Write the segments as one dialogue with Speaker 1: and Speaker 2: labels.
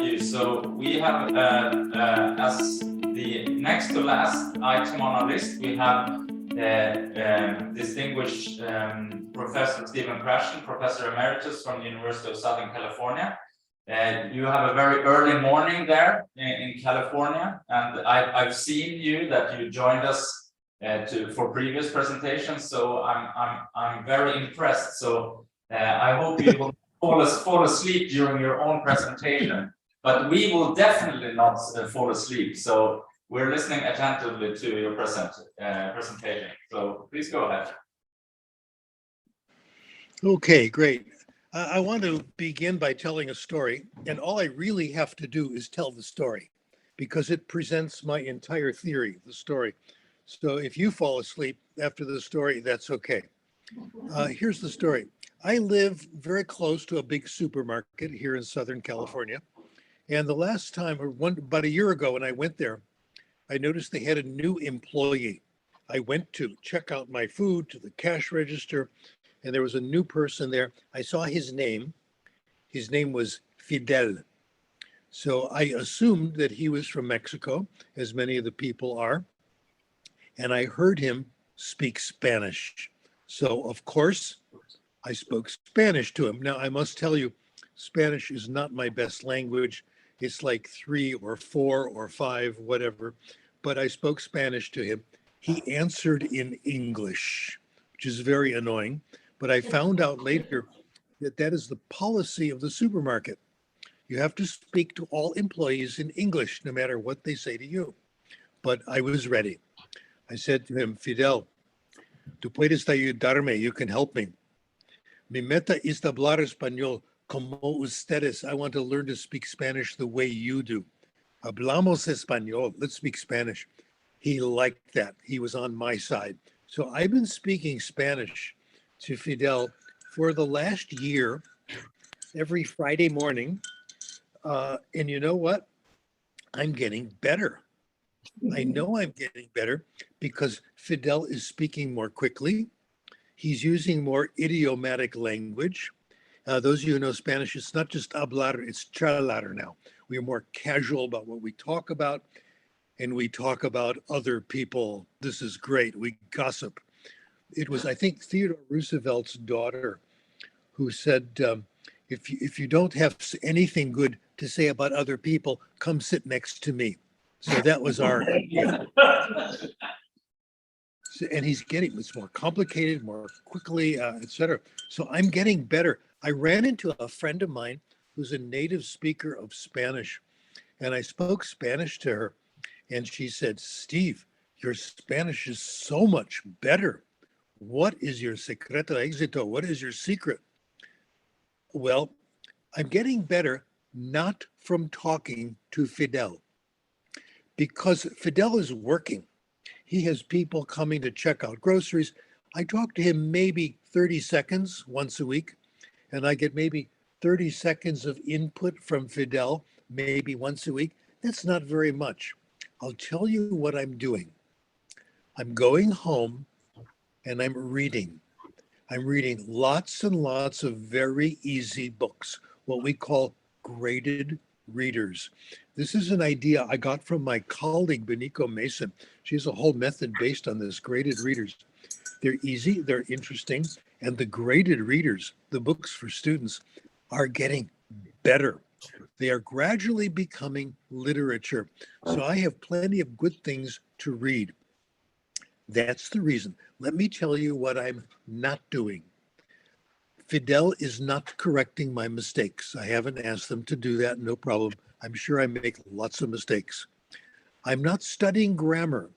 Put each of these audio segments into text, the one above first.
Speaker 1: you. So we have, as the next to last item on our list, we have distinguished Professor Stephen Krashen, Professor Emeritus from the University of Southern California. You have a very early morning there in California, and I've seen you that you joined us for previous presentations. So I'm very impressed. So I hope you will fall asleep during your own presentation, but we will definitely not fall asleep. So we're listening attentively to your presentation. So please go ahead.
Speaker 2: Okay, great. I want to begin by telling a story, and all I really have to do is tell the story because it presents my entire theory, the story. So if you fall asleep after the story, that's okay. Here's the story. I live very close to a big supermarket here in Southern California. And the last time, about a year ago when I went there, I noticed they had a new employee. I went to check out my food to the cash register, and there was a new person there. I saw his name. His name was Fidel. So I assumed that he was from Mexico, as many of the people are. And I heard him speak Spanish. So, of course, I spoke Spanish to him. Now, I must tell you, Spanish is not my best language. It's like 3 or 4 or 5, whatever. But I spoke Spanish to him. He answered in English, which is very annoying. But I found out later that that is the policy of the supermarket. You have to speak to all employees in English, no matter what they say to you. But I was ready. I said to him, Fidel, tú puedes ayudarme, you can help me. Mi meta es hablar español como ustedes. I want to learn to speak Spanish the way you do. Hablamos español, let's speak Spanish. He liked that. He was on my side. So I've been speaking Spanish to Fidel for the last year, every Friday morning. And you know what? I'm getting better. I know I'm getting better because Fidel is speaking more quickly. He's using more idiomatic language. Those of you who know Spanish, it's not just hablar, it's charlar now. We are more casual about what we talk about, and we talk about other people. This is great. We gossip. It was, I think, Theodore Roosevelt's daughter who said, if you don't have anything good to say about other people, come sit next to me. So that was our idea. And he's getting, it's more complicated, more quickly, etc. So I'm getting better. I ran into a friend of mine who's a native speaker of Spanish, and I spoke Spanish to her, and she said, Steve, your Spanish is so much better. What is your secreto de éxito? What is your secret? Well, I'm getting better not from talking to Fidel, because Fidel is working. He has people coming to check out groceries. I talk to him maybe 30 seconds once a week, and I get maybe 30 seconds of input from Fidel, maybe once a week. That's not very much. I'll tell you what I'm doing. I'm going home and I'm reading. I'm reading lots and lots of very easy books, what we call graded readers. This is an idea I got from my colleague, Benico Mason. She has a whole method based on this, graded readers. They're easy, they're interesting, and the graded readers, the books for students, are getting better. They are gradually becoming literature. So I have plenty of good things to read. That's the reason. Let me tell you what I'm not doing. Fidel is not correcting my mistakes. I haven't asked them to do that, no problem. I'm sure I make lots of mistakes. I'm not studying grammar.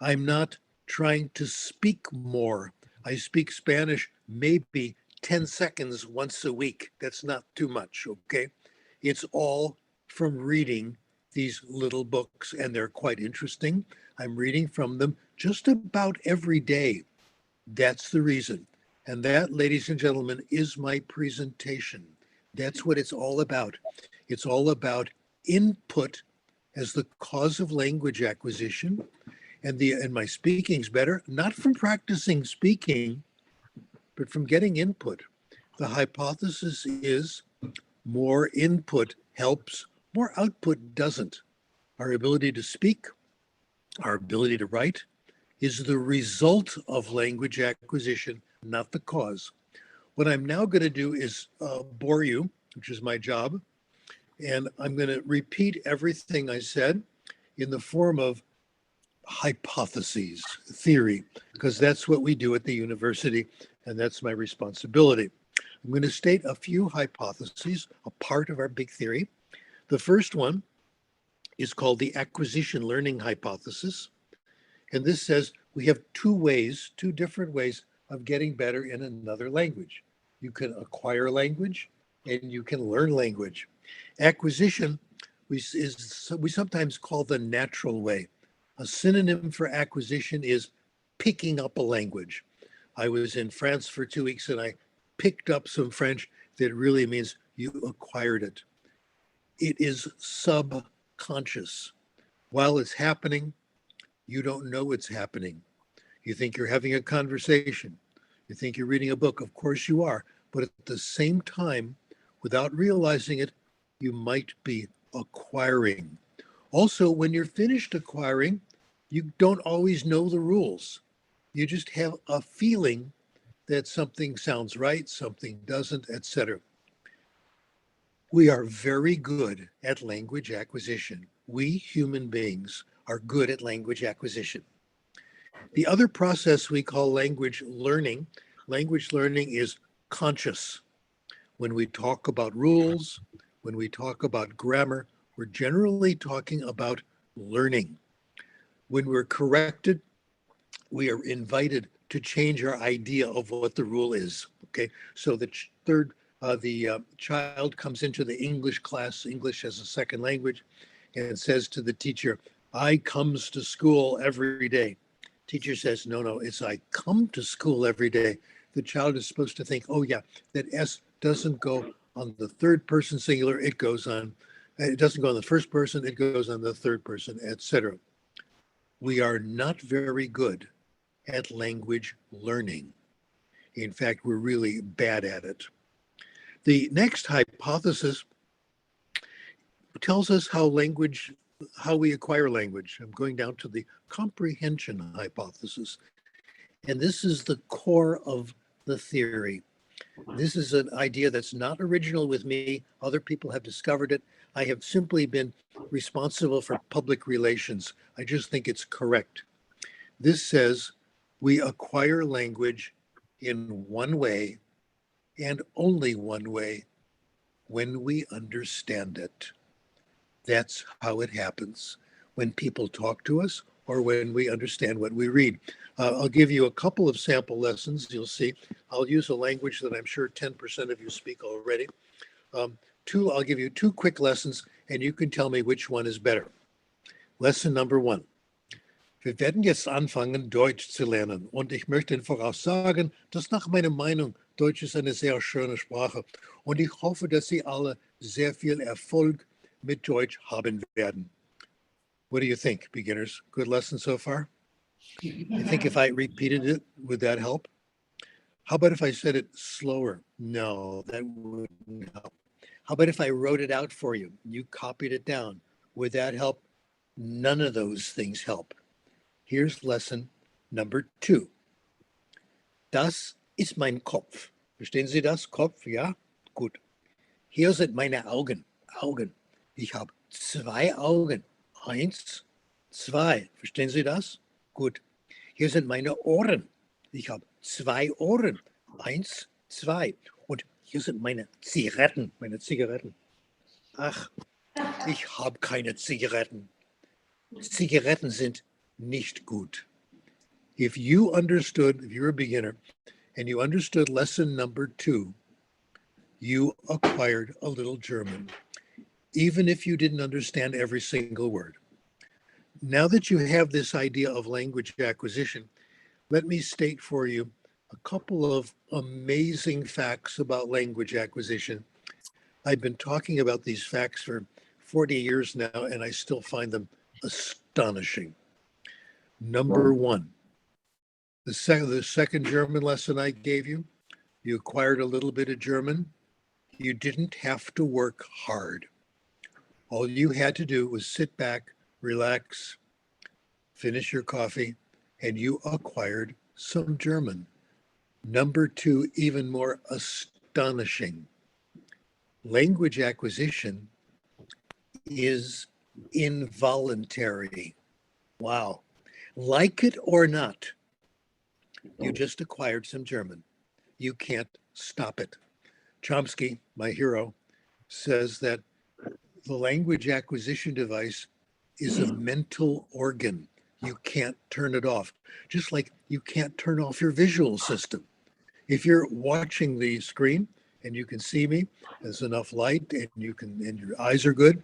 Speaker 2: I'm not trying to speak more. I speak Spanish maybe 10 seconds once a week. That's not too much, okay? It's all from reading these little books, and they're quite interesting. I'm reading from them just about every day. That's the reason. And that, ladies and gentlemen, is my presentation. That's what it's all about. It's all about input as the cause of language acquisition. And my speaking's better, not from practicing speaking, but from getting input. The hypothesis is more input helps, more output doesn't. Our ability to speak, our ability to write is the result of language acquisition, not the cause. What I'm now going to do is bore you, which is my job, and I'm going to repeat everything I said in the form of hypotheses, theory, because that's what we do at the university, and that's my responsibility. I'm going to state a few hypotheses, a part of our big theory. The first one is called the acquisition learning hypothesis. And this says we have two different ways of getting better in another language. You can acquire language and you can learn language. Acquisition we sometimes call the natural way. A synonym for acquisition is picking up a language. I was in France for 2 weeks and I picked up some French that really means you acquired it. It is subconscious. While it's happening, you don't know it's happening. You think you're having a conversation. You think you're reading a book. Of course you are. But at the same time, without realizing it, you might be acquiring. Also, when you're finished acquiring, you don't always know the rules. You just have a feeling that something sounds right, something doesn't, etc. We are very good at language acquisition. We human beings are good at language acquisition. The other process we call language learning is conscious. When we talk about rules, when we talk about grammar, we're generally talking about learning. When we're corrected, we are invited to change our idea of what the rule is. Okay, so the child comes into the English class, English as a second language, and says to the teacher, "I comes to school every day." Teacher says, no, it's "I come to school every day." The child is supposed to think, oh yeah, that S doesn't go on the third person singular, it doesn't go on the first person, it goes on the third person, etc. We are not very good at language learning. In fact, we're really bad at it. The next hypothesis tells us how we acquire language. I'm going down to the comprehension hypothesis. And this is the core of the theory. This is an idea that's not original with me. Other people have discovered it. I have simply been responsible for public relations. I just think it's correct. This says we acquire language in one way and only one way: when we understand it. That's how it happens, when people talk to us or when we understand what we read. I'll give you a couple of sample lessons. You'll see. I'll use a language that I'm sure 10% of you speak already. I'll give you 2 quick lessons and you can tell me which one is better. Lesson number 1. Wir werden jetzt anfangen, Deutsch zu lernen. Und ich möchte Ihnen voraussagen, dass nach meiner Meinung Deutsch ist eine sehr schöne Sprache. Und ich hoffe, dass Sie alle sehr viel Erfolg mit Deutsch haben werden. What do you think, beginners? Good lesson so far? You think if I repeated it, would that help? How about if I said it slower? No, that wouldn't help. How about if I wrote it out for you? You copied it down. Would that help? None of those things help. Here's lesson number 2. Das ist mein Kopf. Verstehen Sie das? Kopf, ja? Gut. Hier sind meine Augen. Augen. Ich habe 2 Augen. 1, 2. Verstehen Sie das? Gut. Hier sind meine Ohren. Ich habe 2 Ohren. 1, 2. Und hier sind meine Zigaretten. Meine Zigaretten. Ach, ich habe keine Zigaretten. Zigaretten sind nicht gut. If you're a beginner, and you understood lesson number 2, you acquired a little German, even if you didn't understand every single word. Now that you have this idea of language acquisition, let me state for you a couple of amazing facts about language acquisition. I've been talking about these facts for 40 years now, and I still find them astonishing. Number 1, the second German lesson I gave you, you acquired a little bit of German. You didn't have to work hard. All you had to do was sit back, relax, finish your coffee, and you acquired some German. Number two, even more astonishing, language acquisition is involuntary. Wow. Like it or not, you just acquired some German. You can't stop it. Chomsky, my hero, says that the language acquisition device is a mental organ. You can't turn it off, just like you can't turn off your visual system. If you're watching the screen and you can see me, there's enough light and you can, and your eyes are good,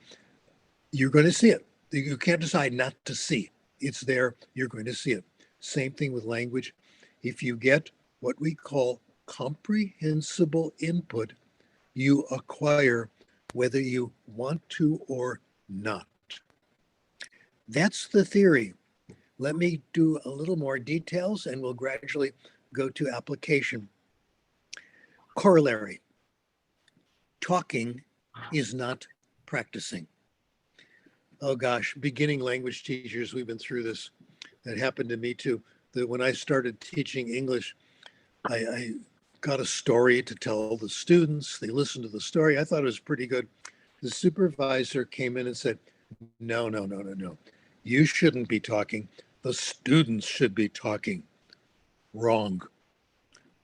Speaker 2: you're going to see it. You can't decide not to see. It's there, you're going to see it. Same thing with language. If you get what we call comprehensible input, you acquire whether you want to or not. That's the theory. Let me do a little more details and we'll gradually go to application. Corollary. Talking is not practicing. Oh gosh, beginning language teachers, we've been through this. That happened to me too. That when I started teaching English, I got a story to tell the students. They listened to the story. I thought it was pretty good. The supervisor came in and said, no. You shouldn't be talking. The students should be talking. Wrong.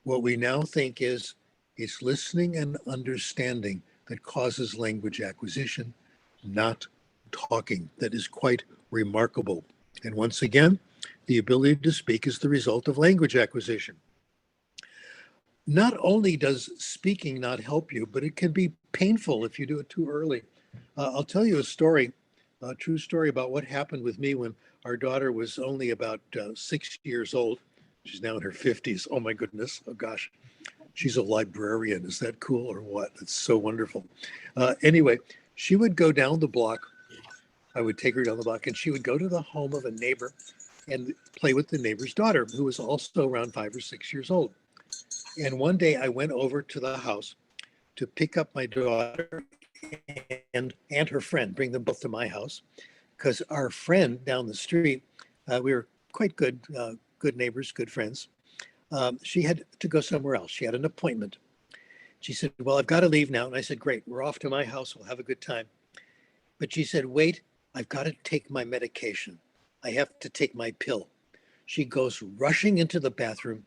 Speaker 2: What we now think is it's listening and understanding that causes language acquisition, not talking. That is quite remarkable. And once again, the ability to speak is the result of language acquisition. Not only does speaking not help you, but it can be painful if you do it too early. I'll tell you a story, a true story about what happened with me when our daughter was only about 6 years old. She's now in her 50s. Oh my goodness. Oh gosh. She's a librarian. Is that cool or what? It's so wonderful. Anyway, she would go down the block. I would take her down the block and she would go to the home of a neighbor and play with the neighbor's daughter, who was also around 5 or 6 years old. And one day I went over to the house to pick up my daughter and her friend, bring them both to my house, because our friend down the street, we were quite good neighbors, good friends. She had to go somewhere else. She had an appointment. She said, well, I've got to leave now. And I said, great, we're off to my house. We'll have a good time. But she said, wait, I've got to take my medication. I have to take my pill. She goes rushing into the bathroom,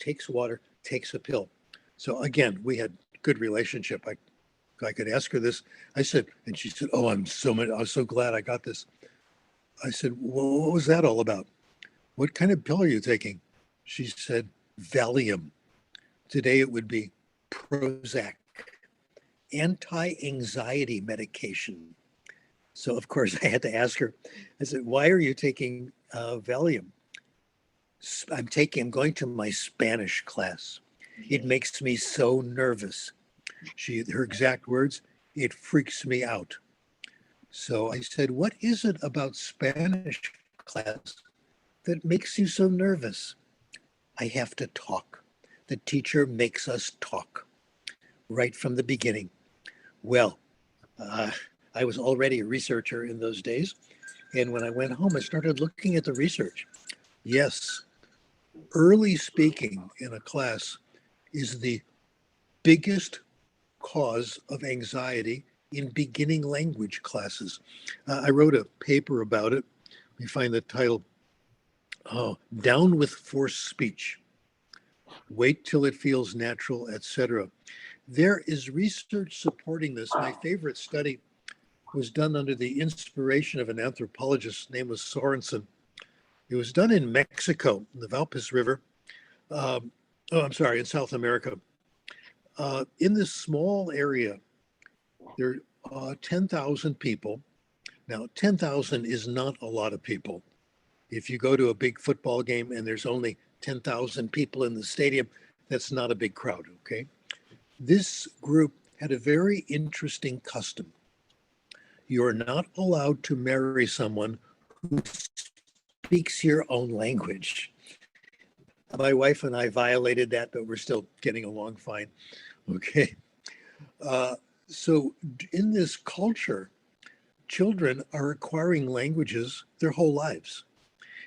Speaker 2: takes water, takes a pill. So again, we had good relationship. I could ask her this. I said, and she said, oh, I'm so glad I got this. I said, well, what was that all about? What kind of pill are you taking? She said, Valium. Today it would be Prozac, anti-anxiety medication. So of course I had to ask her, I said, why are you taking Valium? I'm going to my Spanish class. It makes me so nervous. Her exact words, it freaks me out. So I said, what is it about Spanish class that makes you so nervous? I have to talk. The teacher makes us talk right from the beginning. Well, I was already a researcher in those days. And when I went home, I started looking at the research. Yes, early speaking in a class is the biggest cause of anxiety in beginning language classes. I wrote a paper about it. Let me find the title. Down with forced speech. Wait till it feels natural, etc. There is research supporting this. My favorite study was done under the inspiration of an anthropologist named Sorensen. It was done in Mexico, in the Valpes River. In South America. In this small area, there are 10,000 people. Now, 10,000 is not a lot of people. If you go to a big football game and there's only 10,000 people in the stadium, that's not a big crowd, okay? This group had a very interesting custom. You are not allowed to marry someone who speaks your own language. My wife and I violated that, but we're still getting along fine. Okay. So in this culture, children are acquiring languages their whole lives.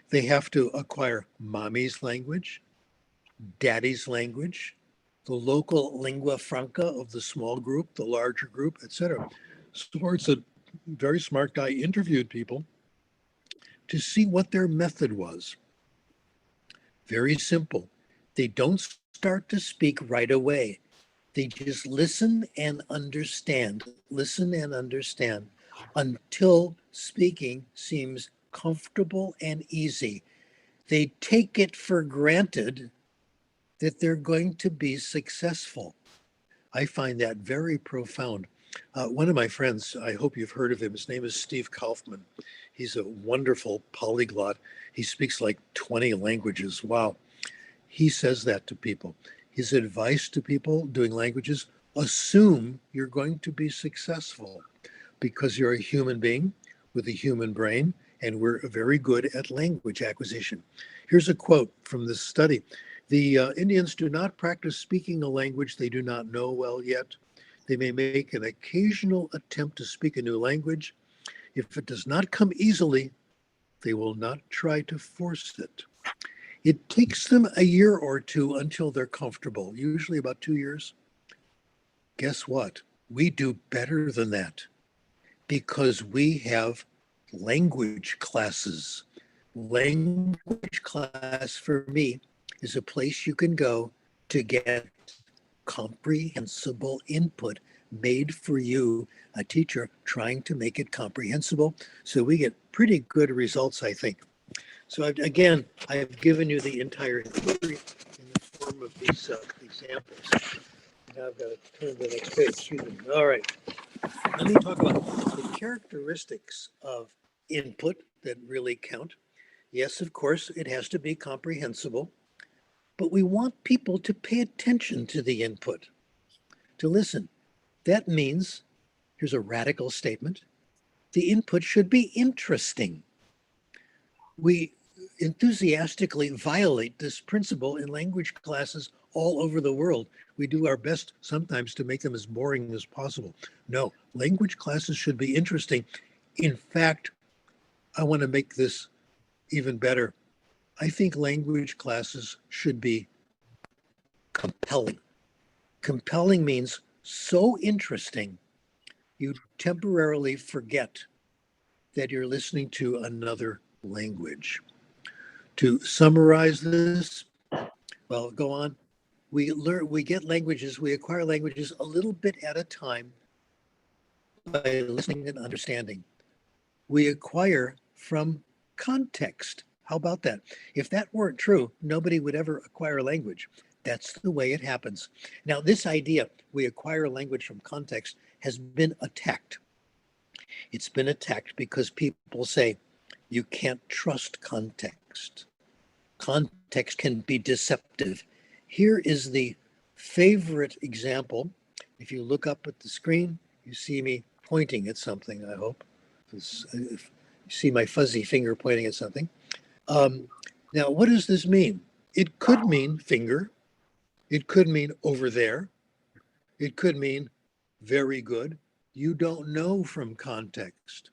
Speaker 2: They have to acquire mommy's language, daddy's language, the local lingua franca of the small group, the larger group, etc. Sports, a very smart guy, interviewed people to see what their method was. Very simple. They don't start to speak right away. They just listen and understand until speaking seems comfortable and easy. They take it for granted that they're going to be successful. I find that very profound. One of my friends, I hope you've heard of him, his name is Steve Kaufman. He's a wonderful polyglot. He speaks like 20 languages. Wow. He says that to people. His advice to people doing languages: assume you're going to be successful because you're a human being with a human brain, and we're very good at language acquisition. Here's a quote from this study. The Indians do not practice speaking a language they do not know well yet. They may make an occasional attempt to speak a new language. If it does not come easily, they will not try to force it. It takes them a year or two until they're comfortable, usually about 2 years. Guess what? We do better than that because we have language classes. Language class for me is a place you can go to get comprehensible input made for you, a teacher trying to make it comprehensible. So we get pretty good results, I think. So again, I've given you the entire theory in the form of these examples. Now I've got to turn to the next page. Excuse me. All right. Let me talk about the characteristics of input that really count. Yes, of course, it has to be comprehensible, but we want people to pay attention to the input, to listen. That means, here's a radical statement, the input should be interesting. We enthusiastically violate this principle in language classes all over the world. We do our best sometimes to make them as boring as possible. No, language classes should be interesting. In fact, I want to make this even better. I think language classes should be compelling. Compelling means so interesting, you temporarily forget that you're listening to another language. To summarize this, well, go on. We get languages, we acquire languages a little bit at a time by listening and understanding. We acquire from context. How about that? If that weren't true, nobody would ever acquire language. That's the way it happens. Now, this idea, we acquire language from context, has been attacked. It's been attacked because people say you can't trust context. Context can be deceptive. Here is the favorite example. If you look up at the screen, you see me pointing at something, I hope. You see my fuzzy finger pointing at something. Now, what does this mean? It could mean finger. It could mean over there. It could mean very good. You don't know from context.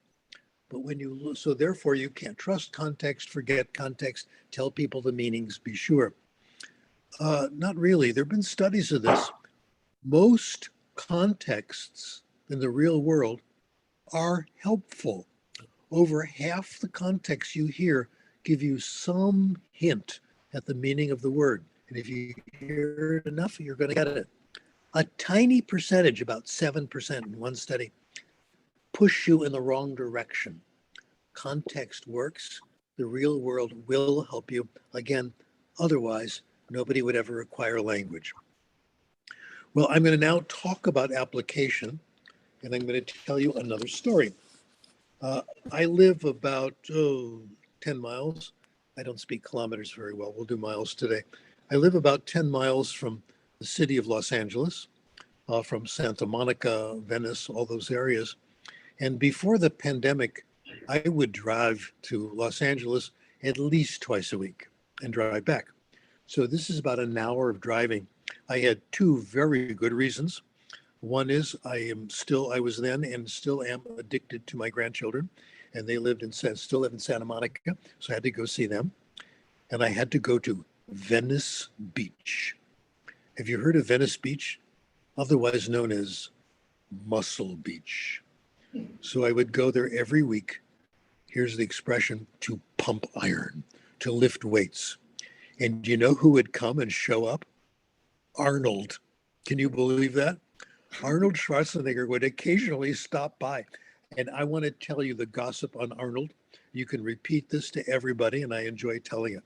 Speaker 2: But when you look, so therefore you can't trust context, forget context, tell people the meanings, be sure. Not really. There have been studies of this. Most contexts in the real world are helpful. Over half the contexts you hear give you some hint at the meaning of the word. And if you hear it enough, you're going to get it. A tiny percentage, about 7% in one study, push you in the wrong direction. Context works. The real world will help you. Again, otherwise, nobody would ever acquire language. Well, I'm going to now talk about application, and I'm going to tell you another story. I live about 10 miles. I don't speak kilometers very well. We'll do miles today. I live about 10 miles from the city of Los Angeles, from Santa Monica, Venice, all those areas. And before the pandemic, I would drive to Los Angeles at least twice a week and drive back. So this is about an hour of driving. I had two very good reasons. One is I was then and still am addicted to my grandchildren, and they still live in Santa Monica, so I had to go see them. And I had to go to Venice Beach. Have you heard of Venice Beach? Otherwise known as Muscle Beach. So I would go there every week. Here's the expression: to pump iron, to lift weights. And you know who would come and show up? Arnold. Can you believe that? Arnold Schwarzenegger would occasionally stop by. And I want to tell you the gossip on Arnold. You can repeat this to everybody, and I enjoy telling it.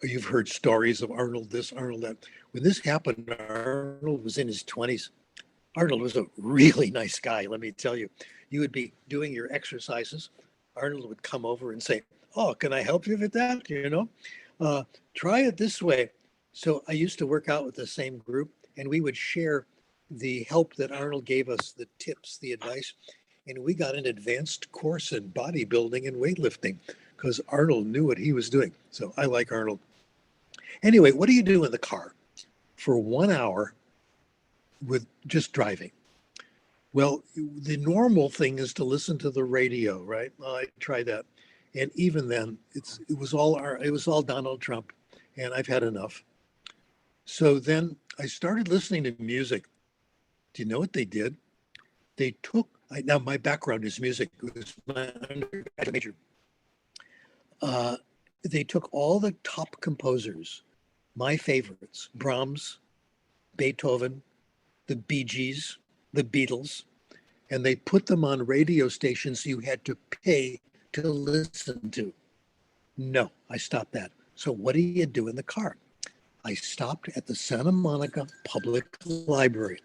Speaker 2: You've heard stories of Arnold this, Arnold that. When this happened, Arnold was in his 20s. Arnold was a really nice guy, let me tell you. You would be doing your exercises. Arnold would come over and say, "Oh, can I help you with that? Try it this way." So I used to work out with the same group, and we would share the help that Arnold gave us, the tips, the advice. And we got an advanced course in bodybuilding and weightlifting because Arnold knew what he was doing. So I like Arnold. Anyway, what do you do in the car for 1 hour with just driving? Well, the normal thing is to listen to the radio, right? Well, I tried that. And even then, it was all Donald Trump, and I've had enough. So then I started listening to music. Do you know what they did? They took, now my background is music. It was my undergraduate major. They took all the top composers, my favorites, Brahms, Beethoven, the Bee Gees, the Beatles, and they put them on radio stations you had to pay to listen to. No, I stopped that. So what do you do in the car? I stopped at the Santa Monica Public Library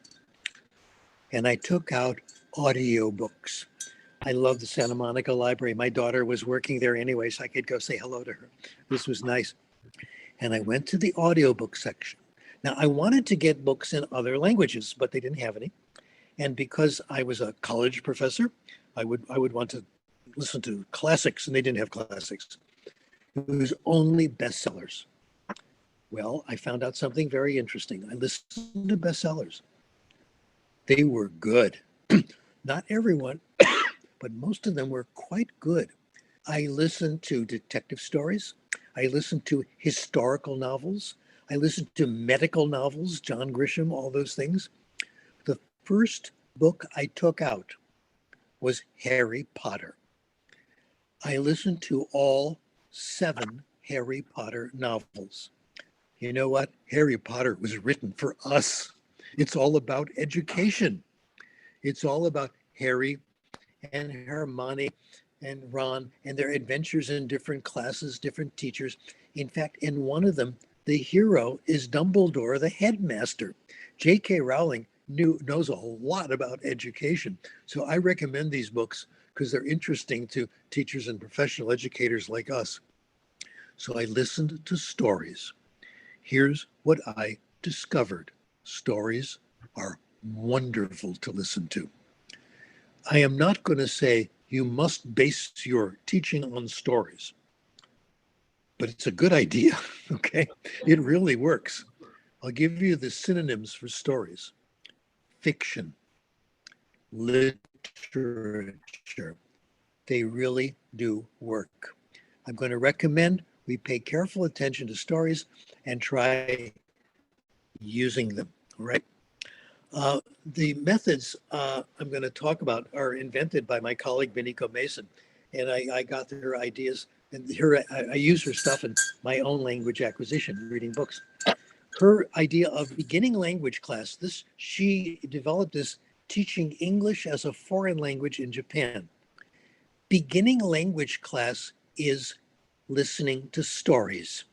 Speaker 2: and I took out audiobooks. I love the Santa Monica Library. My daughter was working there anyway, so I could go say hello to her. This was nice. And I went to the audiobook section. Now, I wanted to get books in other languages, but they didn't have any. And because I was a college professor, I would want to listen to classics, and they didn't have classics. It was only bestsellers. Well, I found out something very interesting. I listened to bestsellers. They were good. Not everyone, but most of them were quite good. I listened to detective stories. I listened to historical novels. I listened to medical novels, John Grisham, all those things. The first book I took out was Harry Potter. I listened to all 7 Harry Potter novels. You know what? Harry Potter was written for us. It's all about education. It's all about Harry and Hermione and Ron and their adventures in different classes, different teachers. In fact, in one of them, the hero is Dumbledore, the headmaster. J.K. Rowling knows a whole lot about education. So I recommend these books because they're interesting to teachers and professional educators like us. So I listened to stories. Here's what I discovered. Stories are wonderful to listen to. I am not going to say you must base your teaching on stories, but it's a good idea, okay? It really works. I'll give you the synonyms for stories. Fiction, literature, they really do work. I'm going to recommend we pay careful attention to stories and try using them, right? The methods I'm going to talk about are invented by my colleague, Beniko Mason, and I got her ideas, and I use her stuff in my own language acquisition, reading books. Her idea of beginning language class, she developed this teaching English as a foreign language in Japan. Beginning language class is listening to stories.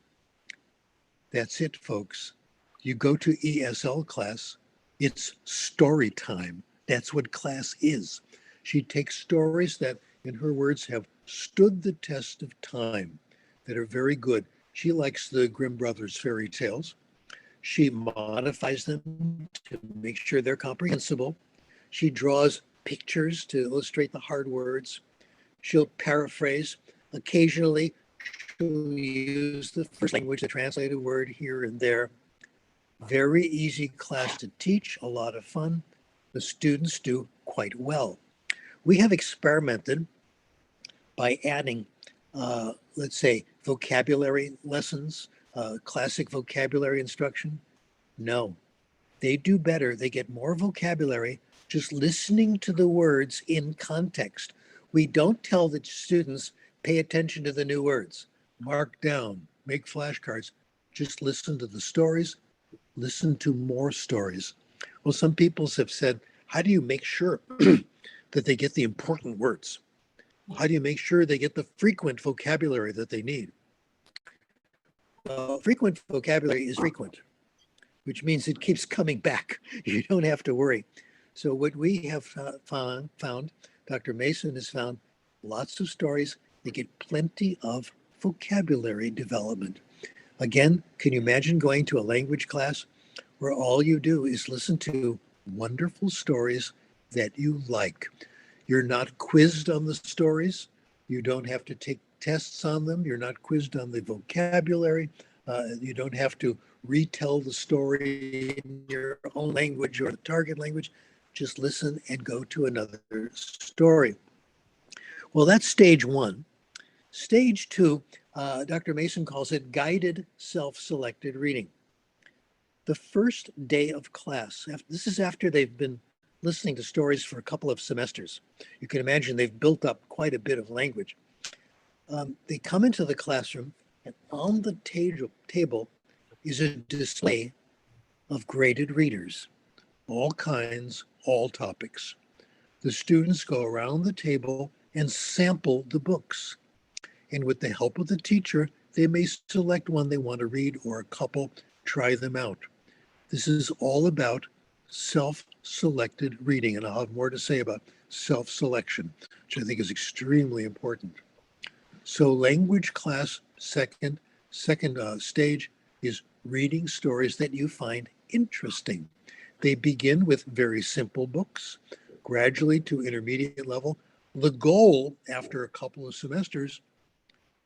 Speaker 2: That's it, folks. You go to ESL class, it's story time. That's what class is. She takes stories that, in her words, have stood the test of time, that are very good. She likes the Grimm Brothers fairy tales. She modifies them to make sure they're comprehensible. She draws pictures to illustrate the hard words. She'll paraphrase. Occasionally, she'll use the first language to translate a word here and there. Very easy class to teach, a lot of fun. The students do quite well. We have experimented by adding, let's say, vocabulary lessons, classic vocabulary instruction. No, they do better. They get more vocabulary just listening to the words in context. We don't tell the students, pay attention to the new words, mark down, make flashcards. Just listen to the stories, listen to more stories. Well, some people have said, how do you make sure that they get the important words? How do you make sure they get the frequent vocabulary that they need? Frequent vocabulary is frequent, which means it keeps coming back. You don't have to worry. So what we have found, Dr. Mason has found lots of stories. They get plenty of vocabulary development. Again, can you imagine going to a language class where all you do is listen to wonderful stories that you like? You're not quizzed on the stories. You don't have to take tests on them. You're not quizzed on the vocabulary. You don't have to retell the story in your own language or the target language. Just listen and go to another story. Well, that's stage one. Stage two, Dr. Mason calls it guided self-selected reading. The first day of class, this is after they've been listening to stories for a couple of semesters. You can imagine they've built up quite a bit of language. They come into the classroom, and on the table is a display of graded readers, all kinds, all topics. The students go around the table and sample the books. And with the help of the teacher, they may select one they want to read or a couple, try them out. This is all about self-selected reading, and I'll have more to say about self-selection, which I think is extremely important. So language class second stage is reading stories that you find interesting. They begin with very simple books, gradually to intermediate level. The goal after a couple of semesters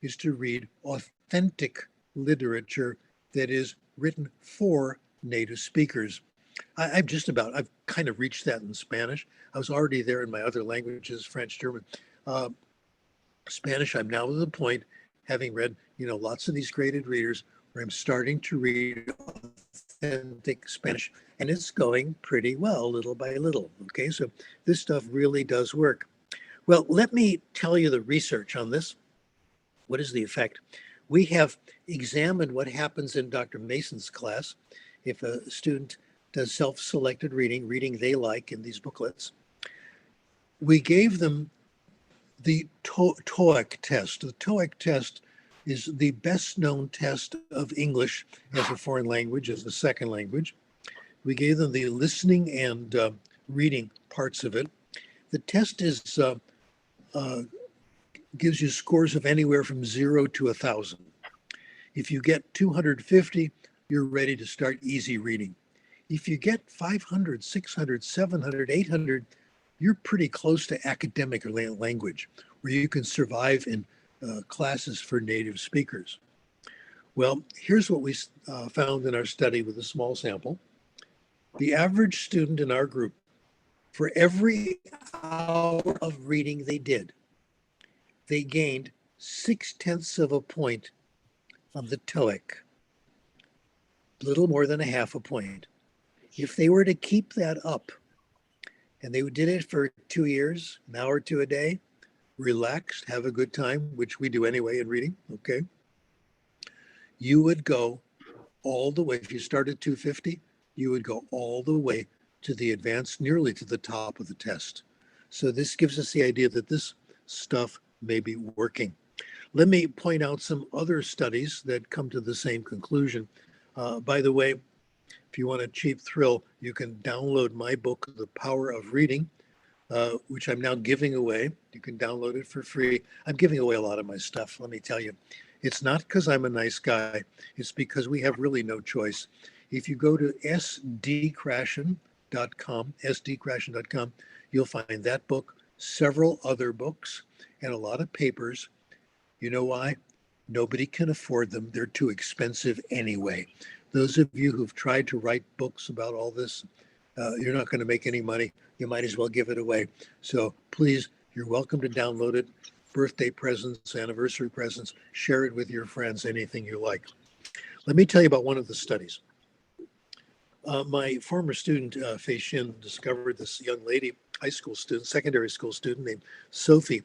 Speaker 2: is to read authentic literature that is written for native speakers. I've kind of reached that in Spanish. I was already there in my other languages, French, German. Spanish, I'm now to the point, having read, lots of these graded readers, where I'm starting to read authentic Spanish, and it's going pretty well, little by little. Okay, so this stuff really does work. Well, let me tell you the research on this. What is the effect? We have examined what happens in Dr. Mason's class if a student does self-selected reading they like in these booklets. We gave them the TOEIC test. The TOEIC test is the best known test of English as a foreign language, as a second language. We gave them the listening and reading parts of it. The test gives you scores of anywhere from 0 to 1,000. If you get 250, you're ready to start easy reading. If you get 500, 600, 700, 800, you're pretty close to academic language, where you can survive in classes for native speakers. Well, here's what we found in our study with a small sample. The average student in our group, for every hour of reading they did, they gained 0.6 of a point on the TOEIC, little more than a half a point. If they were to keep that up, and they did it for 2 years, an hour or two a day, relaxed, have a good time, which we do anyway in reading, okay? You would go all the way, if you start at 250, you would go all the way to the advanced, nearly to the top of the test. So this gives us the idea that this stuff may be working. Let me point out some other studies that come to the same conclusion. By the way, if you want a cheap thrill, you can download my book, The Power of Reading, which I'm now giving away. You can download it for free. I'm giving away a lot of my stuff, let me tell you. It's not because I'm a nice guy. It's because we have really no choice. If you go to sdkrashen.com, you'll find that book, several other books, and a lot of papers. You know why? Nobody can afford them. They're too expensive anyway. Those of you who've tried to write books about all this, You're not going to make any money. You might as well give it away. So please, you're welcome to download it. Birthday presents, anniversary presents, share it with your friends, anything you like. Let me tell you about one of the studies. My former student, Fei Xin, discovered this young lady, high school student, secondary school student named Sophie.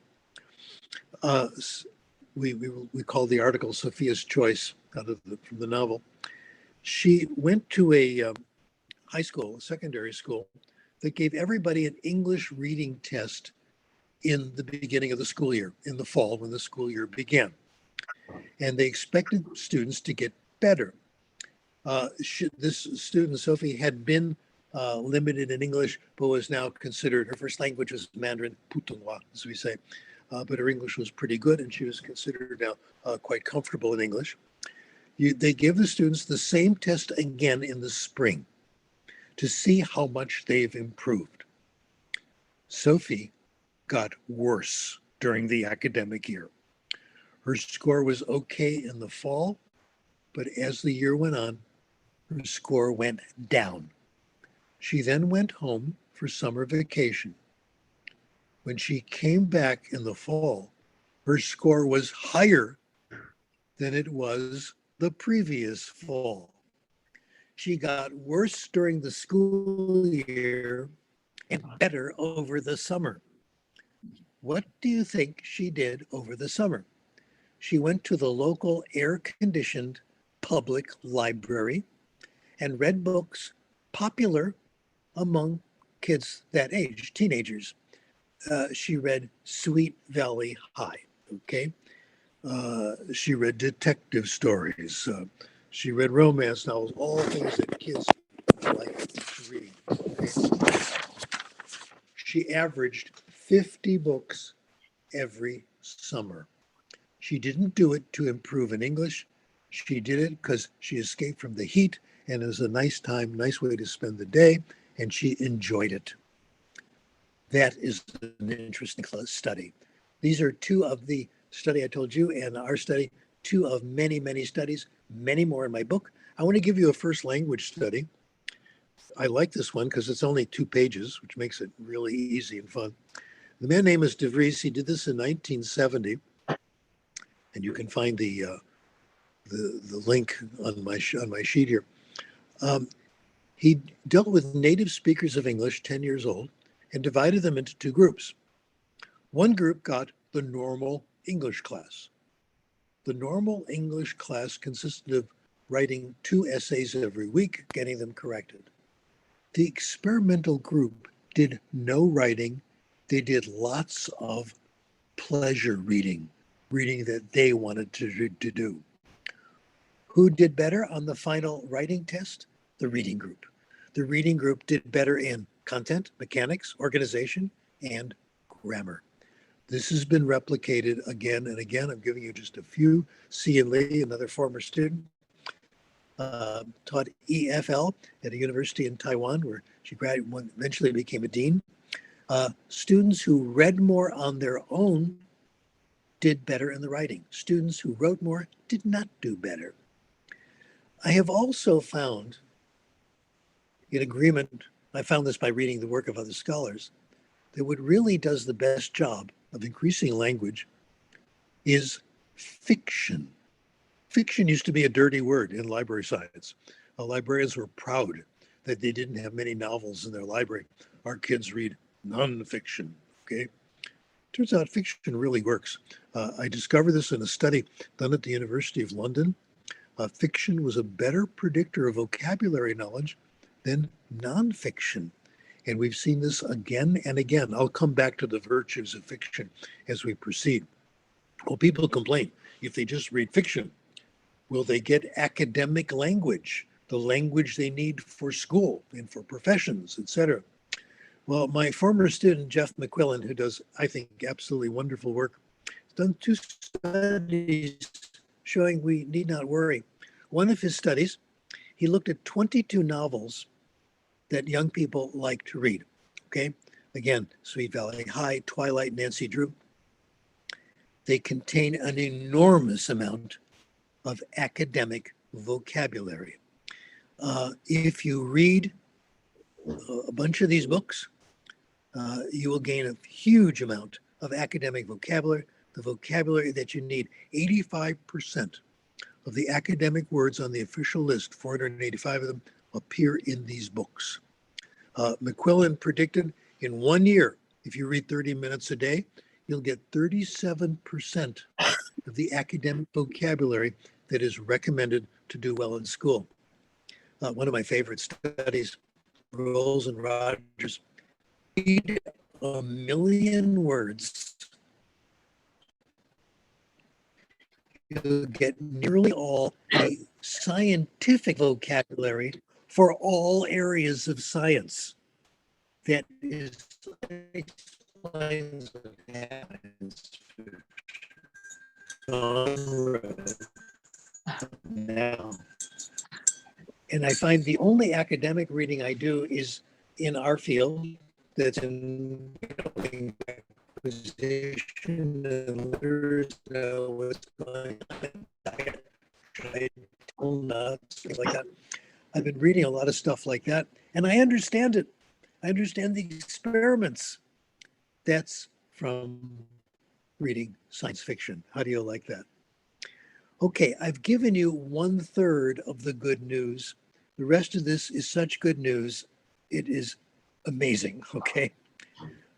Speaker 2: We call the article Sophies Choice from the novel. She went to a high school, a secondary school, that gave everybody an English reading test in the beginning of the school year, in the fall when the school year began. And they expected students to get better. This student, Sophie, had been limited in English, but was now considered, her first language was Mandarin, Putonghua, as we say. But her English was pretty good, and she was considered now quite comfortable in English. They give the students the same test again in the spring to see how much they've improved. Sophie got worse during the academic year. Her score was okay in the fall, but as the year went on, her score went down. She then went home for summer vacation. When she came back in the fall, her score was higher than it was the previous fall. She got worse during the school year and better over the summer. What do you think she did over the summer? She went to the local air-conditioned public library and read books popular among kids that age, teenagers. She read Sweet Valley High, okay? She read detective stories. She read romance novels, all things that kids like to read. Okay? She averaged 50 books every summer. She didn't do it to improve in English. She did it because she escaped from the heat and it was a nice time, nice way to spend the day, and she enjoyed it. That is an interesting study. These are two of the study I told you and our study, two of many, many studies, many more in my book. I want to give you a first language study. I like this one because it's only 2 pages, which makes it really easy and fun. The man's name is De Vries. He did this in 1970, and you can find the link on my sheet here. He dealt with native speakers of English, 10 years old, and divided them into 2 groups. One group got the normal English class. The normal English class consisted of writing 2 essays every week, getting them corrected. The experimental group did no writing. They did lots of pleasure reading that they wanted to do. Who did better on the final writing test? The reading group. The reading group did better in content, mechanics, organization, and grammar. This has been replicated again and again. I'm giving you just a few. C. and Lee, another former student, taught EFL at a university in Taiwan, where she eventually became a dean. Students who read more on their own did better in the writing. Students who wrote more did not do better. I have also found, in agreement, I found this by reading the work of other scholars, that what really does the best job of increasing language is fiction. Fiction used to be a dirty word in library science. Librarians were proud that they didn't have many novels in their library. Our kids read nonfiction, okay? Turns out fiction really works. I discovered this in a study done at the University of London. Fiction was a better predictor of vocabulary knowledge than nonfiction. And we've seen this again and again. I'll come back to the virtues of fiction as we proceed. Well, people complain, if they just read fiction, will they get academic language, the language they need for school and for professions, etc.? Well, my former student, Jeff McQuillen, who does, I think, absolutely wonderful work, has done 2 studies showing we need not worry. One of his studies, he looked at 22 novels that young people like to read, okay? Again, Sweet Valley High, Twilight, Nancy Drew. They contain an enormous amount of academic vocabulary. If you read a bunch of these books, you will gain a huge amount of academic vocabulary, the vocabulary that you need. 85% of the academic words on the official list, 485 of them, appear in these books. McQuillen predicted in 1 year, if you read 30 minutes a day, you'll get 37% of the academic vocabulary that is recommended to do well in school. One of my favorite studies, Rolls and Rogers, read 1 million words, you'll get nearly all the scientific vocabulary for all areas of science. That is explains what happens now. And I find the only academic reading I do is in our field, that's in acquisition and letters, what's going on, nuts, things like that. I've been reading a lot of stuff like that, and I understand it. I understand the experiments. That's from reading science fiction. How do you like that? Okay, I've given you 1/3 of the good news. The rest of this is such good news. It is amazing, okay?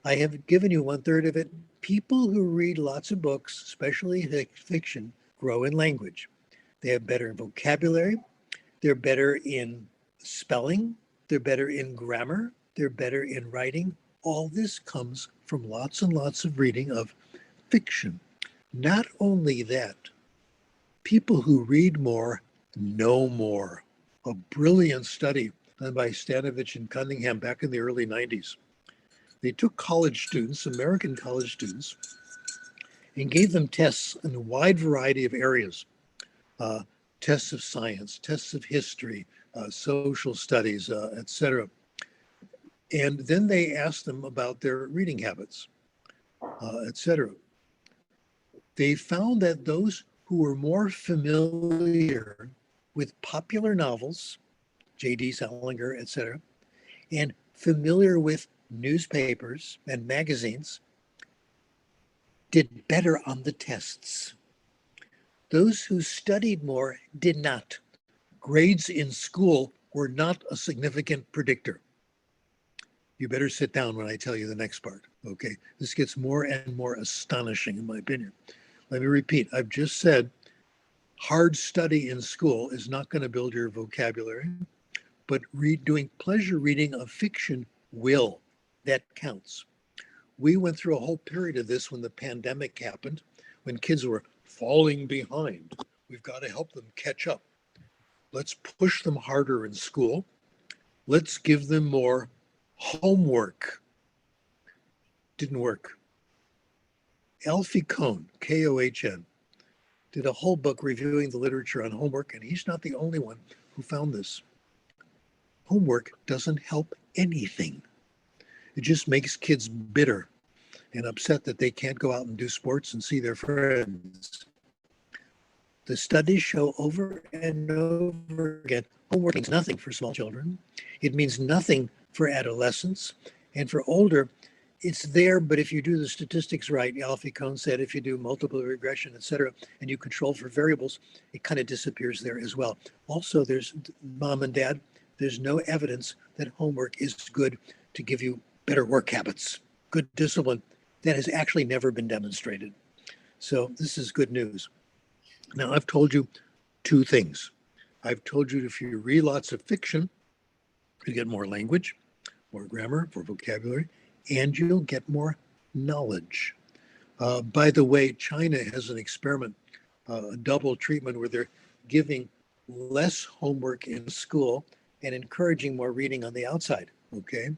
Speaker 2: I have given you 1/3 of it. People who read lots of books, especially fiction, grow in language. They have better vocabulary. They're better in spelling. They're better in grammar. They're better in writing. All this comes from lots and lots of reading of fiction. Not only that, people who read more know more. A brilliant study done by Stanovich and Cunningham back in the early 90s. They took college students, American college students, and gave them tests in a wide variety of areas. Tests of science, tests of history, social studies, etc. And then they asked them about their reading habits, etc. They found that those who were more familiar with popular novels, J.D. Salinger, etc., and familiar with newspapers and magazines, did better on the tests. Those who studied more did not. Grades in school were not a significant predictor. You better sit down when I tell you the next part, okay? This gets more and more astonishing, in my opinion. Let me repeat, I've just said hard study in school is not going to build your vocabulary, but doing pleasure reading of fiction will. That counts. We went through a whole period of this when the pandemic happened, when kids were falling behind. We've got to help them catch up. Let's push them harder in school. Let's give them more homework. Didn't work. Alfie Kohn, K-O-H-N, did a whole book reviewing the literature on homework, and he's not the only one who found this. Homework doesn't help anything. It just makes kids bitter and upset that they can't go out and do sports and see their friends. The studies show over and over again, homework means nothing for small children. It means nothing for adolescents. And for older, it's there, but if you do the statistics right, Alfie Kohn said, if you do multiple regression, et cetera, and you control for variables, it kind of disappears there as well. Also, there's mom and dad, there's no evidence that homework is good to give you better work habits, good discipline. That has actually never been demonstrated. So this is good news. Now, I've told you two things. I've told you if you read lots of fiction, you get more language, more grammar, more vocabulary, and you'll get more knowledge. By the way, China has an experiment, a double treatment where they're giving less homework in school and encouraging more reading on the outside, okay?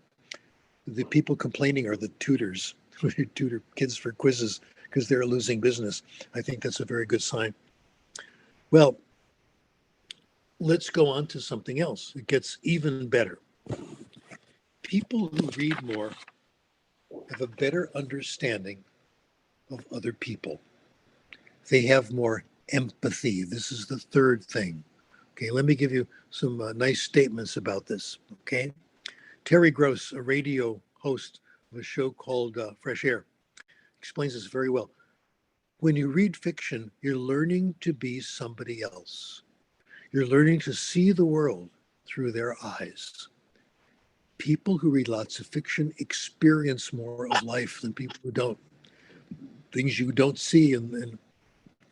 Speaker 2: The people complaining are the tutors who tutor kids for quizzes because they're losing business. I think that's a very good sign. Well, let's go on to something else. It gets even better. People who read more have a better understanding of other people. They have more empathy. This is the third thing. Okay, let me give you some nice statements about this. Okay, Terry Gross, a radio host of a show called Fresh Air, explains this very well. When you read fiction, you're learning to be somebody else. You're learning to see the world through their eyes. People who read lots of fiction experience more of life than people who don't. Things you don't see in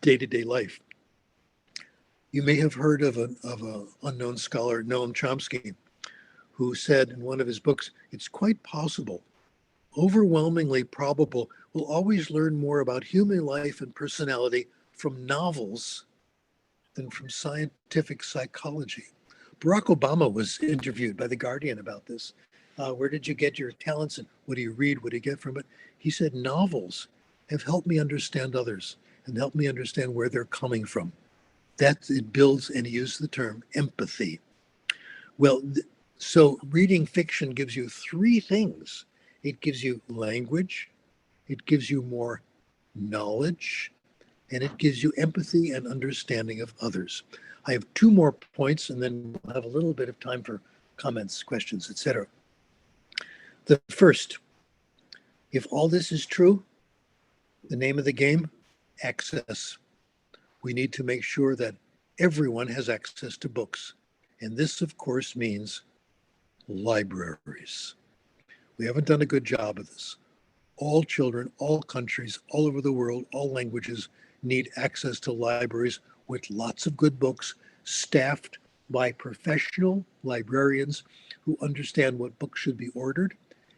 Speaker 2: day-to-day life. You may have heard of an unknown scholar, Noam Chomsky, who said in one of his books, it's quite possible, overwhelmingly probable, we'll always learn more about human life and personality from novels than from scientific psychology. Barack Obama was interviewed by The Guardian about this. Where did you get your talents and what do you read? What do you get from it? He said, novels have helped me understand others and helped me understand where they're coming from. That it builds, and he used the term empathy. Well, so reading fiction gives you three things. It gives you language, it gives you more knowledge, and it gives you empathy and understanding of others. I have two more points, and then we'll have a little bit of time for comments, questions, etc. The first, if all this is true, the name of the game, access. We need to make sure that everyone has access to books. And this, of course, means libraries. We haven't done a good job of this. All children, all countries, all over the world, all languages need access to libraries with lots of good books, staffed by professional librarians who understand what books should be ordered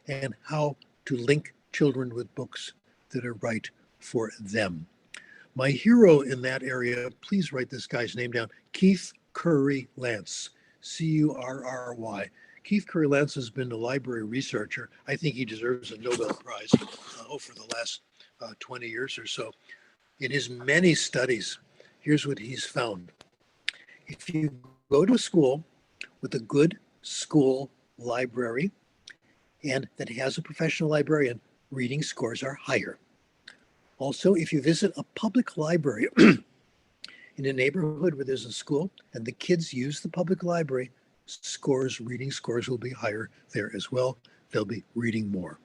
Speaker 2: and how to link children with books that are right for them. My hero in that area, please write this guy's name down, Keith Curry Lance, C-U-R-R-Y. Keith Curry Lance has been a library researcher. I think he deserves a Nobel Prize for the last 20 years or so. In his many studies, here's what he's found. If you go to a school with a good school library and that has a professional librarian, reading scores are higher. Also, if you visit a public library in a neighborhood where there's a school and the kids use the public library, reading scores will be higher there as well. They'll be reading more.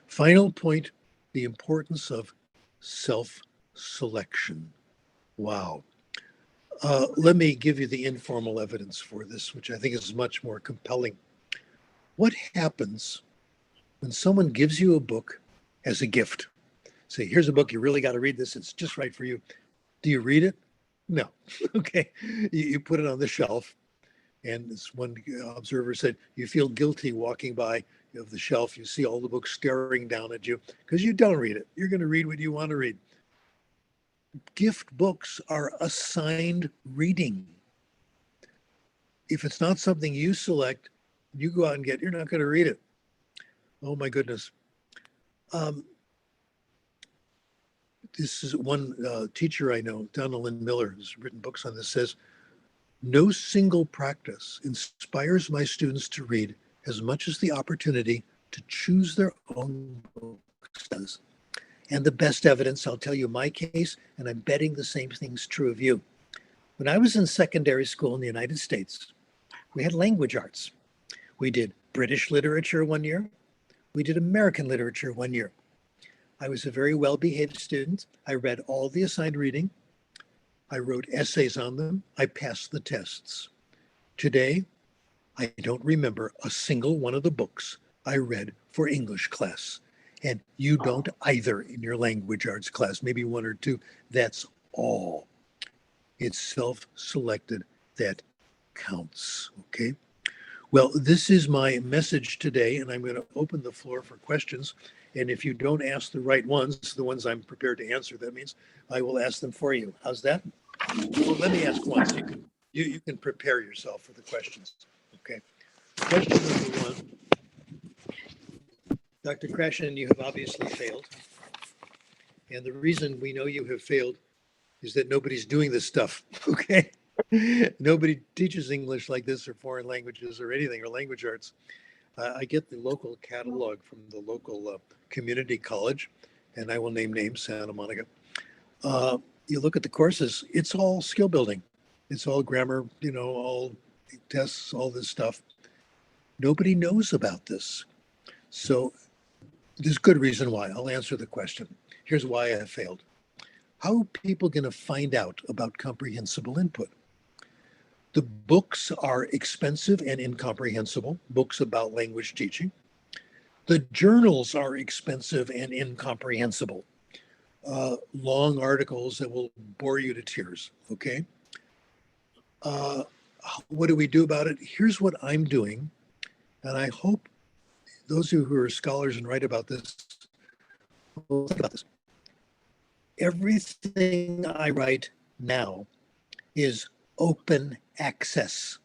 Speaker 2: Final point, the importance of self-selection. Wow. Let me give you the informal evidence for this, which I think is much more compelling. What happens when someone gives you a book as a gift? Say, here's a book, you really got to read this, it's just right for you. Do you read it? No. Okay. You put it on the shelf. And as one observer said, you feel guilty walking by of the shelf. You see all the books staring down at you because you don't read it. You're going to read what you want to read. Gift books are assigned reading. If it's not something you select, you go out and get, you're not going to read it. Oh my goodness. This is one teacher I know, Donna Lynn Miller, who's written books on this, says, no single practice inspires my students to read as much as the opportunity to choose their own books does. And the best evidence, I'll tell you my case, and I'm betting the same thing's true of you. When I was in secondary school in the United States, we had language arts. We did British literature one year. We did American literature one year. I was a very well-behaved student. I read all the assigned reading. I wrote essays on them. I passed the tests. Today, I don't remember a single one of the books I read for English class. And you don't either in your language arts class, maybe one or two. That's all. It's self-selected that counts, okay? Well, this is my message today, and I'm going to open the floor for questions. And if you don't ask the right ones, the ones I'm prepared to answer, that means I will ask them for you. How's that? Well, let me ask once. You can prepare yourself for the questions. Okay. Question number one. Dr. Krashen, you have obviously failed. And the reason we know you have failed is that nobody's doing this stuff. Okay. Nobody teaches English like this or foreign languages or anything or language arts. I get the local catalog from the local community college, and I will name names, Santa Monica. You look at the courses, it's all skill building. It's all grammar, all tests, all this stuff. Nobody knows about this. So there's good reason why. I'll answer the question. Here's why I have failed. How are people going to find out about comprehensible input? The books are expensive and incomprehensible, books about language teaching. The journals are expensive and incomprehensible, long articles that will bore you to tears, okay? What do we do about it? Here's what I'm doing, and I hope those of you who are scholars and write about this will think about this. Everything I write now is open access.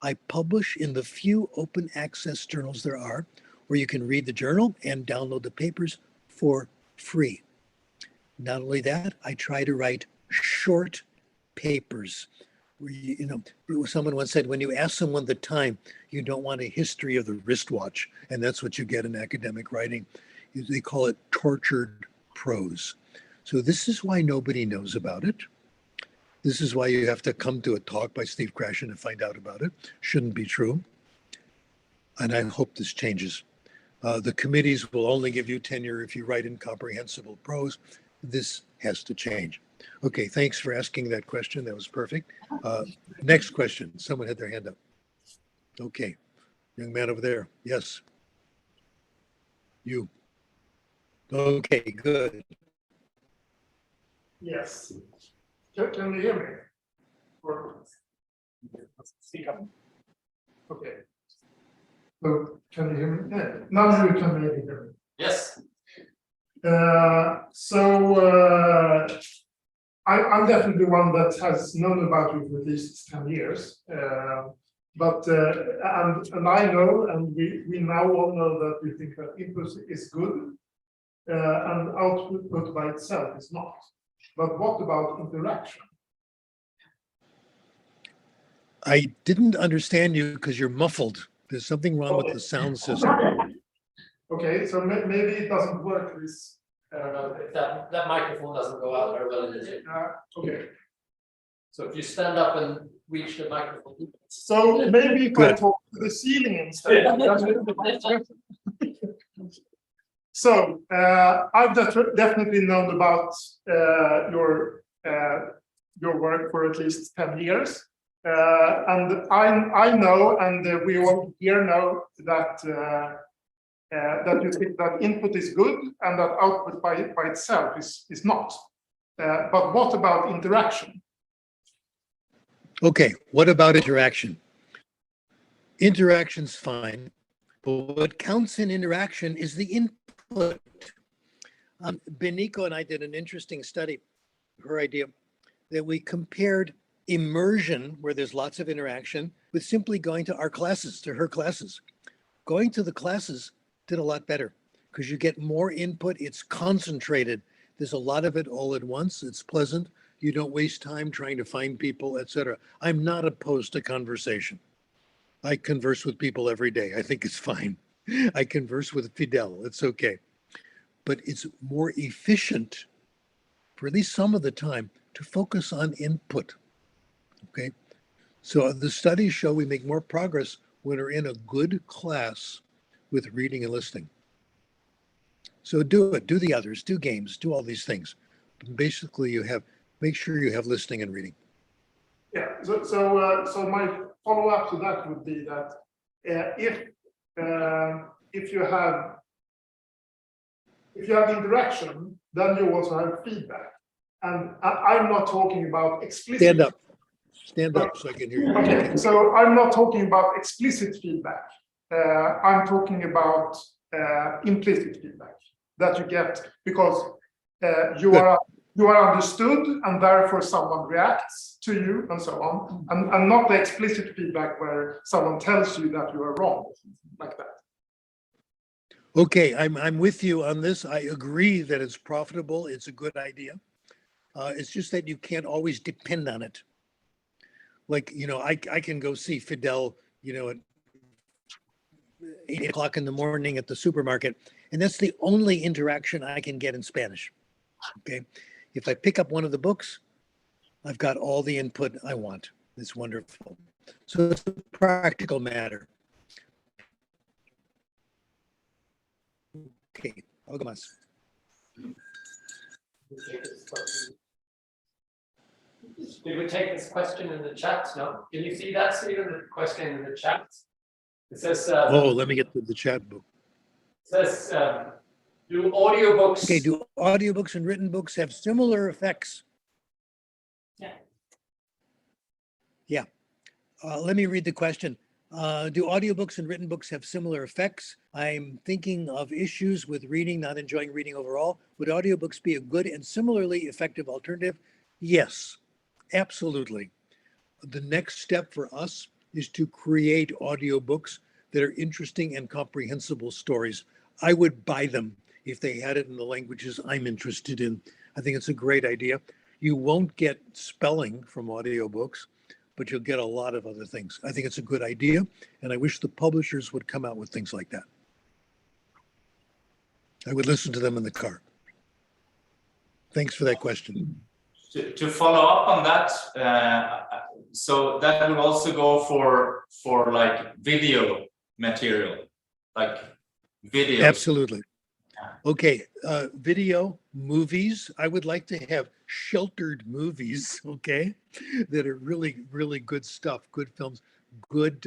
Speaker 2: I publish in the few open access journals there are, where you can read the journal and download the papers for free. Not only that, I try to write short papers. Someone once said, when you ask someone the time, you don't want a history of the wristwatch. And that's what you get in academic writing. They call it tortured prose. So this is why nobody knows about it. This is why you have to come to a talk by Steve Krashen and find out about it. Shouldn't be true. And I hope this changes. The committees will only give you tenure if you write incomprehensible prose. This has to change. Okay, thanks for asking that question. That was perfect. Next question. Someone had their hand up. Okay, young man over there. Yes. You. Okay, good.
Speaker 3: Yes. Can you hear me? Or speak up. Okay. So can you hear me? Yeah. Now you can maybe hear me.
Speaker 1: Yes.
Speaker 3: I'm definitely one that has known about you for at least 10 years. And I know, and we now all know that we think that input is good and output by itself is not. But what about interaction?
Speaker 2: I didn't understand you because you're muffled. There's something wrong with the sound system.
Speaker 3: Okay, so maybe it doesn't work. This.
Speaker 4: That microphone doesn't go out very well in the Zoom.
Speaker 3: Okay.
Speaker 4: So if you stand up and reach the microphone.
Speaker 3: So maybe if
Speaker 2: Good.
Speaker 3: I talk to the ceiling instead. So I've definitely known about your work for at least 10 years. And I know, and we all here know that that you think that input is good and that output by itself is not. But what about interaction?
Speaker 2: Okay, what about interaction? Interaction's fine, but what counts in interaction is the input. Beniko and I did an interesting study, her idea, that we compared immersion, where there's lots of interaction, with simply going to our classes, to her classes. Going to the classes did a lot better because you get more input. It's concentrated. There's a lot of it all at once. It's pleasant. You don't waste time trying to find people, etc. I'm not opposed to conversation. I converse with people every day. I think it's fine. I converse with Fidel. It's okay. But it's more efficient for at least some of the time to focus on input. Okay. So the studies show we make more progress when we're in a good class with reading and listening. So do it, do the others, do games, do all these things. Basically, make sure you have listening and reading.
Speaker 3: Yeah. So my follow-up to that would be that if you have interaction, then you also have feedback. And I'm not talking about explicit.
Speaker 2: Stand up. Stand up so I can hear you.
Speaker 3: Okay. So I'm not talking about explicit feedback. I'm talking about implicit feedback that you get because you are understood and therefore someone reacts to you and so on, and not the explicit feedback where someone tells you that you are wrong, like that.
Speaker 2: Okay, I'm with you on this. I agree that it's profitable. It's a good idea. It's just that you can't always depend on it. Like, I can go see Fidel, at 8 o'clock in the morning at the supermarket, and that's the only interaction I can get in Spanish. Okay. If I pick up one of the books, I've got all the input I want. It's wonderful. So it's a practical matter. Okay, algo más.
Speaker 4: Did we take this question in the chat? No? Can you see that, Stephen, the question in the chat? It says,
Speaker 2: Oh, let me get to the chat book.
Speaker 4: Do audiobooks?
Speaker 2: Okay, do audiobooks and written books have similar effects?
Speaker 4: Yeah.
Speaker 2: Yeah. Let me read the question. Do audiobooks and written books have similar effects? I'm thinking of issues with reading, not enjoying reading overall. Would audiobooks be a good and similarly effective alternative? Yes, absolutely. The next step for us is to create audiobooks that are interesting and comprehensible stories. I would buy them if they had it in the languages I'm interested in. I think it's a great idea. You won't get spelling from audiobooks, but you'll get a lot of other things. I think it's a good idea, and I wish the publishers would come out with things like that. I would listen to them in the car. Thanks for that question.
Speaker 1: To follow up on that, so that would also go for like video material, like videos.
Speaker 2: Absolutely. Okay, video, movies. I would like to have sheltered movies, okay, that are really, really good stuff, good films, good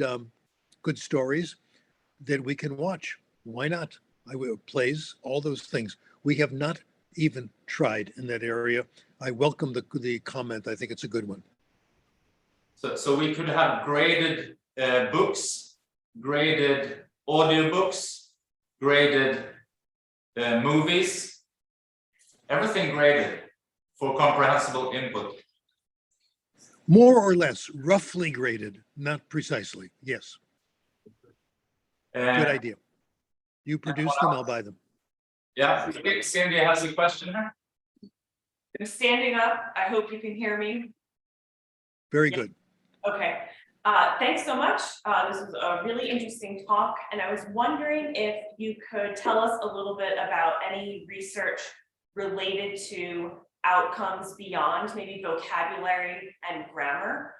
Speaker 2: stories that we can watch. Why not? I will plays, all those things. We have not even tried in that area. I welcome the comment. I think it's a good one.
Speaker 1: So we could have graded books, graded audiobooks, graded movies, everything graded for comprehensible input.
Speaker 2: More or less, roughly graded, not precisely. Yes. Good idea. You produce them, I'll buy them.
Speaker 1: Yeah, Cindy has a question here.
Speaker 5: I'm standing up. I hope you can hear me.
Speaker 2: Very good.
Speaker 5: Okay. Thanks so much. This was a really interesting talk, and I was wondering if you could tell us a little bit about any research related to outcomes beyond maybe vocabulary and grammar.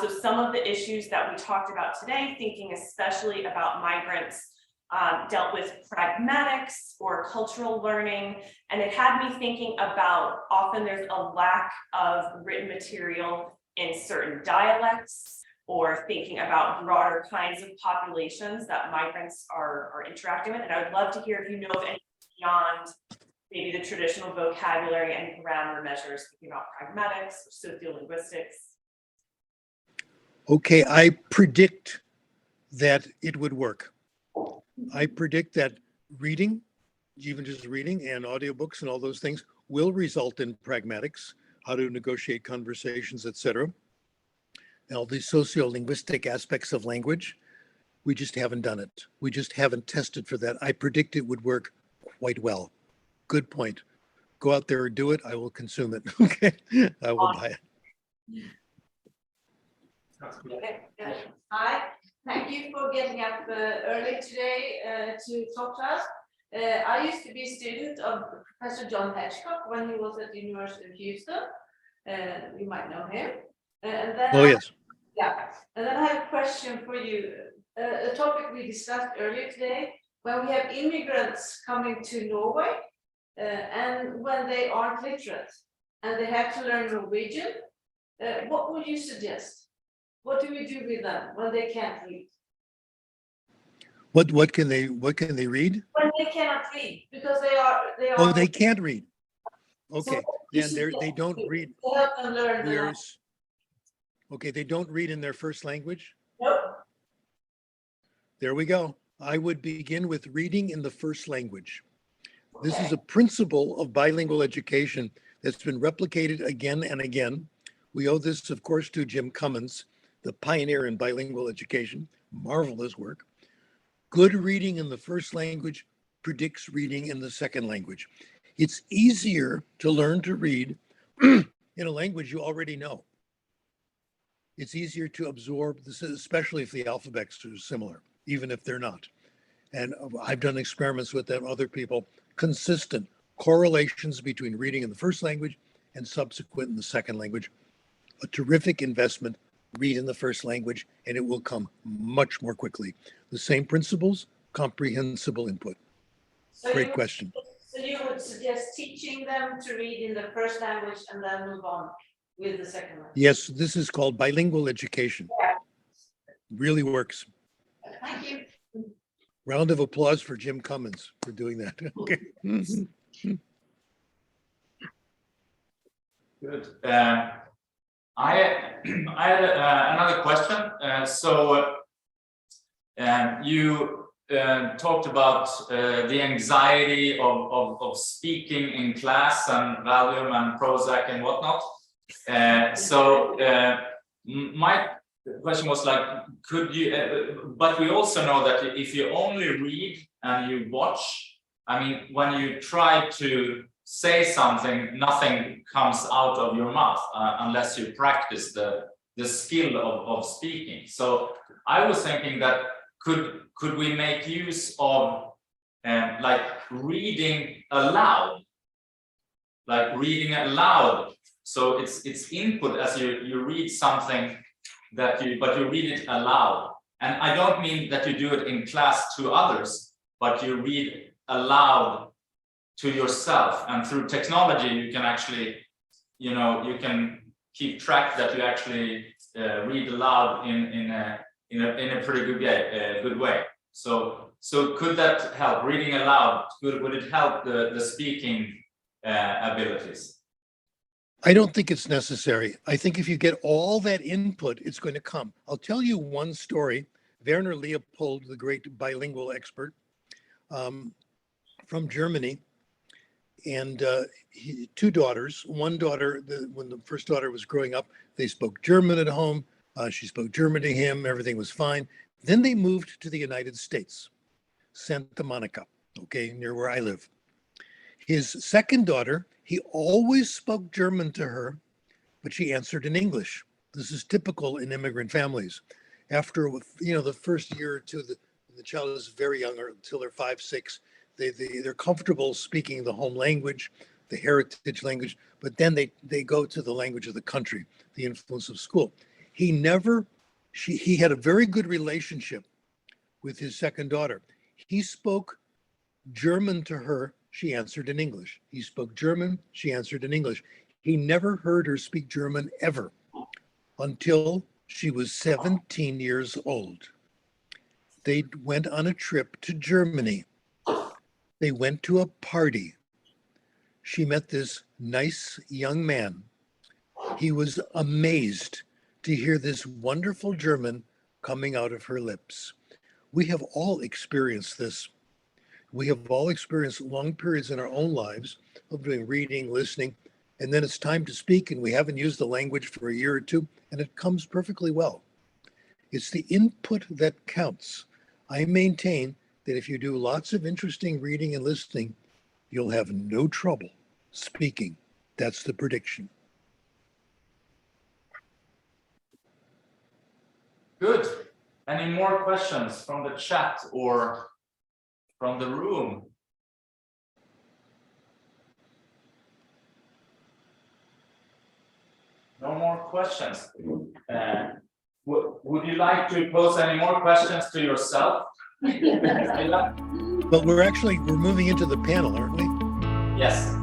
Speaker 5: So some of the issues that we talked about today, thinking especially about migrants, dealt with pragmatics or cultural learning, and it had me thinking about often there's a lack of written material in certain dialects, or thinking about broader kinds of populations that migrants are interacting with. And I would love to hear if you know of any beyond maybe the traditional vocabulary and grammar measures, thinking about pragmatics or sociolinguistics.
Speaker 2: Okay, I predict that it would work. I predict that reading, even just reading and audiobooks and all those things will result in pragmatics, how to negotiate conversations, etc. All these sociolinguistic aspects of language, we just haven't done it. We just haven't tested for that. I predict it would work quite well. Good point. Go out there and do it. I will consume it. Okay, I will buy it.
Speaker 6: Okay, good. Hi, thank you for getting up early today to talk to us. I used to be a student of Professor John Hedgecock when he was at the University of Houston. You might know him. And then
Speaker 2: Yes.
Speaker 6: Yeah, and then I have a question for you. A topic we discussed earlier today, when we have immigrants coming to Norway, and when they aren't literate and they have to learn Norwegian, what would you suggest? What do we do with them when they can't read?
Speaker 2: What can they read?
Speaker 6: When they cannot read because they are.
Speaker 2: Oh, they can't read. Okay,
Speaker 6: So
Speaker 2: then they don't read.
Speaker 6: Help them learn the language.
Speaker 2: Okay, they don't read in their first language.
Speaker 6: Nope.
Speaker 2: There we go. I would begin with reading in the first language. This is a principle of bilingual education that's been replicated again and again. We owe this, of course, to Jim Cummins, the pioneer in bilingual education. Marvelous work. Good reading in the first language predicts reading in the second language. It's easier to learn to read in a language you already know. It's easier to absorb this, especially if the alphabets are similar, even if they're not. And I've done experiments with them, other people, consistent correlations between reading in the first language and subsequent in the second language. A terrific investment, read in the first language, and it will come much more quickly. The same principles, comprehensible input.
Speaker 6: So
Speaker 2: Great
Speaker 6: you-
Speaker 2: question.
Speaker 6: So you would suggest teaching them to read in the first language and then move on with the second language?
Speaker 2: Yes, this is called bilingual education. Really works.
Speaker 6: Thank you.
Speaker 2: Round of applause for Jim Cummins for doing that. Okay.
Speaker 1: Good. I had another question. You talked about the anxiety of speaking in class and Valium and Prozac and whatnot. My question was like, could you? But we also know that if you only read and you watch, I mean, when you try to say something, nothing comes out of your mouth unless you practice the skill of speaking. So I was thinking that could we make use of like reading aloud, so it's input as you read something but you read it aloud. And I don't mean that you do it in class to others, but you read aloud to yourself. And through technology, you can actually, you can keep track that you actually read aloud in a pretty good way. So could that help? Reading aloud, would it help the speaking abilities?
Speaker 2: I don't think it's necessary. I think if you get all that input, it's going to come. I'll tell you one story. Verner Leopold, the great bilingual expert from Germany, and two daughters. One daughter, when the first daughter was growing up, they spoke German at home. She spoke German to him. Everything was fine. Then they moved to the United States, Santa Monica, okay, near where I live. His second daughter, he always spoke German to her, but she answered in English. This is typical in immigrant families. After, the first year or two, the child is very young, or until they're 5, 6, they're comfortable speaking the home language, the heritage language, but then they go to the language of the country, the influence of school. He had a very good relationship with his second daughter. He spoke German to her, she answered in English. He spoke German, she answered in English. He never heard her speak German ever until she was 17 years old. They went on a trip to Germany. They went to a party. She met this nice young man. He was amazed to hear this wonderful German coming out of her lips. We have all experienced this. We have all experienced long periods in our own lives of doing reading, listening, and then it's time to speak and we haven't used the language for a year or two, and it comes perfectly well. It's the input that counts. I maintain that if you do lots of interesting reading and listening, you'll have no trouble speaking. That's the prediction.
Speaker 1: Good. Any more questions from the chat or from the room? No more questions. Would you like to pose any more questions to yourself?
Speaker 2: But we're moving into the panel, aren't we?
Speaker 1: Yes.